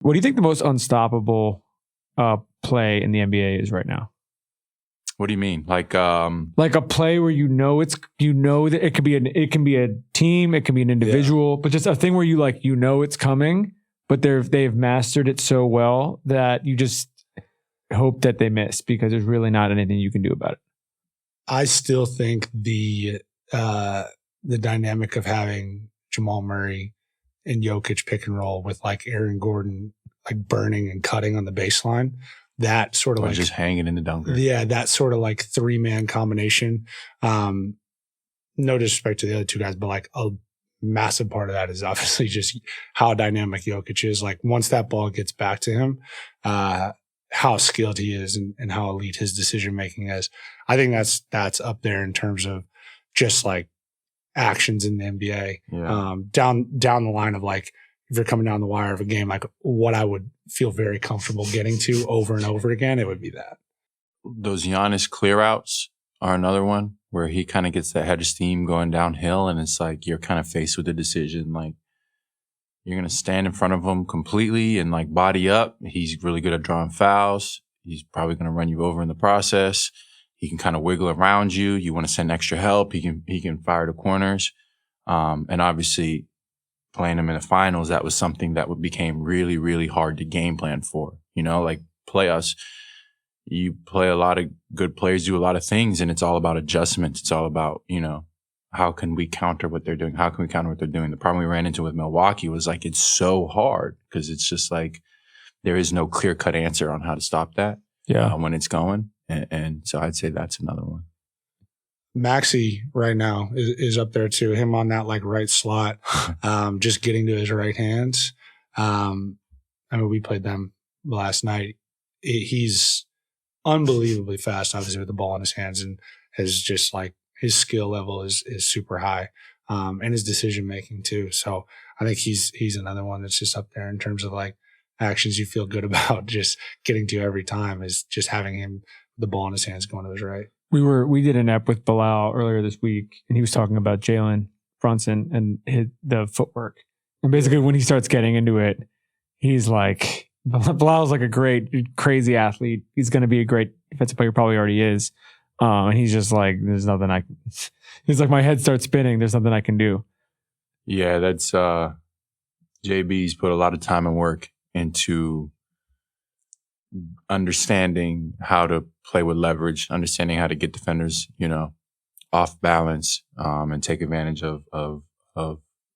What do you think the most unstoppable play in the NBA is right now? What do you mean? Like a play where that it can be a team, it can be an individual, but just a thing where it's coming, but they've mastered it so well that you just hope that they miss because there's really not anything you can do about it. I still think the dynamic of having Jamal Murray and Jokic pick and roll with like Aaron Gordon like burning and cutting on the baseline, that sort of just hanging in the dunker. Yeah, that sort of like 3-man combination. No disrespect to the other two guys, but like a massive part of that is obviously just how dynamic Jokic is. Like once that ball gets back to him, how skilled he is and how elite his decision making is. I think that's up there in terms of just like actions in the NBA. Yeah. Down the line of like, if you're coming down the wire of a game, like what I would feel very comfortable getting to over and over again, it would be that. Those Giannis clearouts are another one where he kind of gets that head of steam going downhill, and it's like you're kind of faced with a decision. Like you're going to stand in front of him completely and like body up. He's really good at drawing fouls. He's probably going to run you over in the process. He can kind of wiggle around you. You want to send extra help. He can fire the corners. And obviously playing him in the finals, that was something that became really, really hard to game plan for. You know, like playoffs, you play a lot of good players, do a lot of things, and it's all about adjustments. It's all about, you know, how can we counter what they're doing? How can we counter what they're doing? The problem we ran into with Milwaukee was like, it's so hard because it's just like, there is no clear cut answer on how to stop that when it's going. And so I'd say that's another one. Maxey right now is up there too. Him on that like right slot, just getting to his right hands. I mean, we played them last night. He's unbelievably fast, obviously, with the ball in his hands, and has just like his skill level is super high, and his decision making too. So I think he's another one that's just up there in terms of like actions you feel good about just getting to every time, is just having him the ball in his hands going to his right. We did an ep with Bilal earlier this week, and he was talking about Jalen Brunson and the footwork. And basically, when he starts getting into it, he's like, Bilal's like a great, crazy athlete. He's going to be a great defensive player, probably already is. And he's just like, there's nothing he's like, my head starts spinning. There's nothing I can do. Yeah, that's, JB's put a lot of time and work into understanding how to play with leverage, understanding how to get defenders, you know, off balance, and take advantage of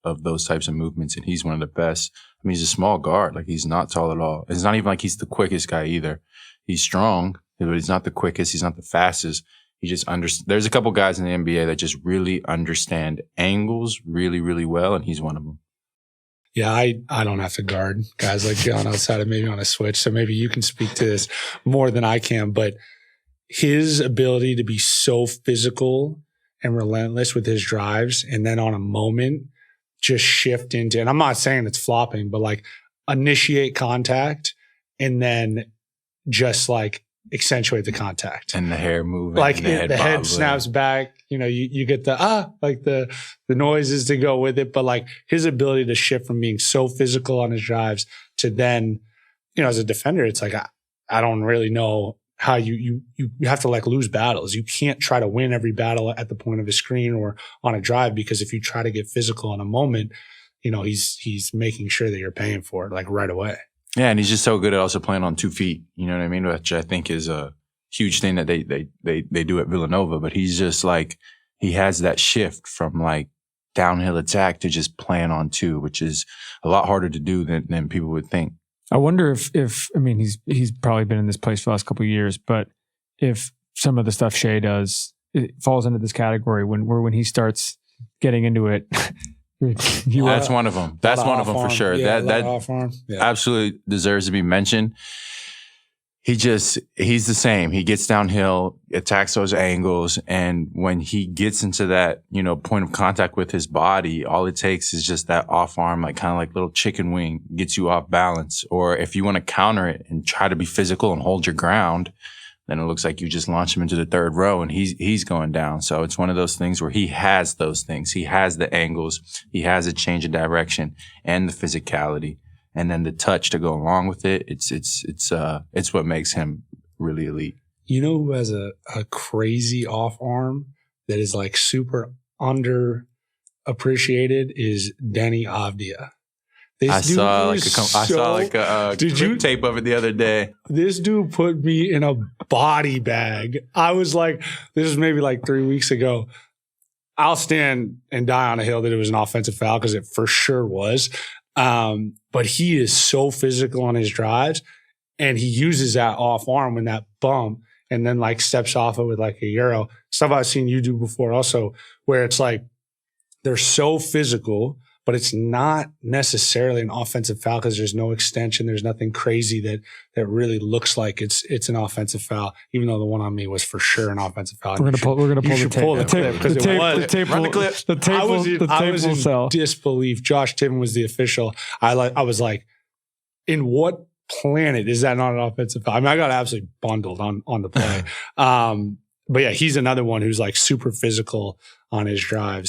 those types of movements. And he's one of the best. I mean, he's a small guard. Like, he's not tall at all. It's not even like he's the quickest guy either. He's strong, but he's not the quickest. He's not the fastest. He just there's a couple guys in the NBA that just really understand angles really, really well, and he's one of them. Yeah, I don't have to guard guys like John outside of maybe on a switch. So maybe you can speak to this more than I can. But his ability to be so physical and relentless with his drives, and then on a moment just shift into, and I'm not saying it's flopping, but like initiate contact and then just like accentuate the contact. And the hair moving. Like the head snaps back, you know, you get the, like the noises to go with it. But like his ability to shift from being so physical on his drives to then, you know, as a defender, it's like, I don't really know how you have to like lose battles. You can't try to win every battle at the point of a screen or on a drive, because if you try to get physical in a moment, you know, he's making sure that you're paying for it like right away. Yeah, and he's just so good at also playing on 2 feet. You know what I mean? Which I think is a huge thing that they do at Villanova. But he's just like, he has that shift from like downhill attack to just playing on 2, which is a lot harder to do than people would think. I wonder if I mean, he's probably been in this place for the last couple of years, but if some of the stuff Shai does, it falls into this category when he starts getting into it. That's one of them. That's one of them for sure. Yeah, that absolutely deserves to be mentioned. He's the same. He gets downhill, attacks those angles, and when he gets into that, you know, point of contact with his body, all it takes is just that off arm, like kind of like little chicken wing, gets you off balance. Or if you want to counter it and try to be physical and hold your ground, then it looks like you just launch him into the third row and he's going down. So it's one of those things where he has those things. He has the angles. He has a change of direction and the physicality. and then the touch to go along with it. It's what makes him really elite. You know who has a crazy off arm that is like super underappreciated is Denny Avdia. I saw a clip tape of it the other day. This dude put me in a body bag. I was like, this was maybe like 3 weeks ago. I'll stand and die on a hill that it was an offensive foul because it for sure was. But he is so physical on his drives, and he uses that off arm when that bump and then like steps off it with like a euro. Stuff I've seen you do before also, where it's like they're so physical, but it's not necessarily an offensive foul because there's no extension. There's nothing crazy that really looks like it's an offensive foul, even though the one on me was for sure an offensive foul. We're gonna pull the tape because it was. The tape I was in disbelief. Josh Tiven was the official. I was like, in what planet is that not an offensive foul? I mean, I got absolutely bundled on the play. But yeah, he's another one who's like super physical on his drives.